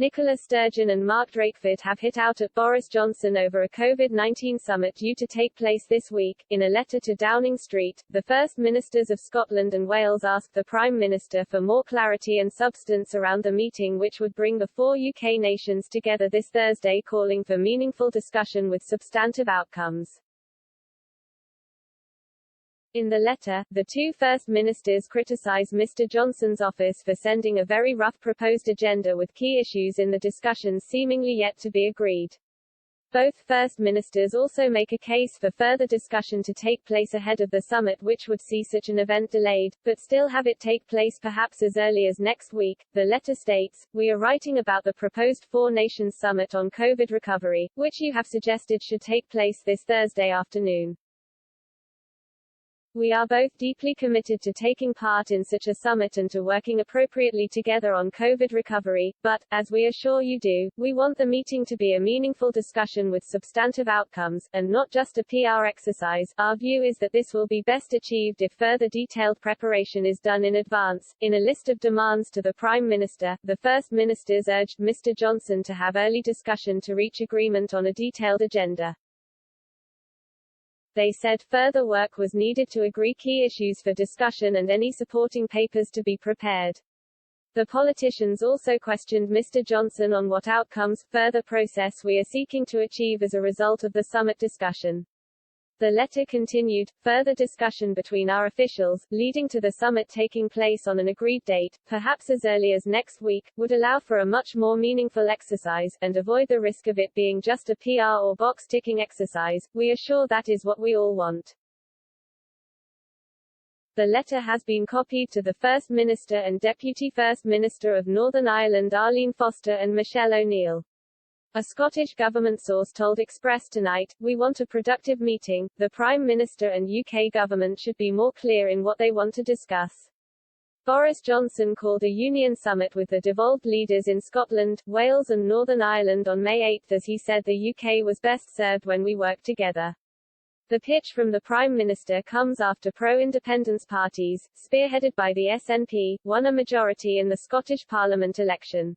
Nicola Sturgeon and Mark Drakeford have hit out at Boris Johnson over a COVID-19 summit due to take place this week. In a letter to Downing Street, the First Ministers of Scotland and Wales asked the Prime Minister for more clarity and substance around the meeting which would bring the four UK nations together this Thursday, calling for meaningful discussion with substantive outcomes. In the letter, the two First Ministers criticise Mr Johnson's office for sending a very rough proposed agenda with key issues in the discussions seemingly yet to be agreed. Both First Ministers also make a case for further discussion to take place ahead of the summit, which would see such an event delayed, but still have it take place perhaps as early as next week. The letter states, "We are writing about the proposed Four Nations Summit on COVID recovery, which you have suggested should take place this Thursday afternoon. We are both deeply committed to taking part in such a summit and to working appropriately together on COVID recovery, but, as we assure you do, we want the meeting to be a meaningful discussion with substantive outcomes, and not just a PR exercise. Our view is that this will be best achieved if further detailed preparation is done in advance." In a list of demands to the Prime Minister, the First Ministers urged Mr Johnson to have early discussion to reach agreement on a detailed agenda. They said further work was needed to agree key issues for discussion and any supporting papers to be prepared. The politicians also questioned Mr Johnson on what outcomes, further process we are seeking to achieve as a result of the summit discussion. The letter continued, "Further discussion between our officials, leading to the summit taking place on an agreed date, perhaps as early as next week, would allow for a much more meaningful exercise, and avoid the risk of it being just a PR or box-ticking exercise. We are sure that is what we all want." The letter has been copied to the First Minister and Deputy First Minister of Northern Ireland Arlene Foster and Michelle O'Neill. A Scottish government source told Express tonight, "We want a productive meeting. The Prime Minister and UK government should be more clear in what they want to discuss." Boris Johnson called a union summit with the devolved leaders in Scotland, Wales and Northern Ireland on May 8 as he said the UK was best served when we work together. The pitch from the Prime Minister comes after pro-independence parties, spearheaded by the SNP, won a majority in the Scottish Parliament election.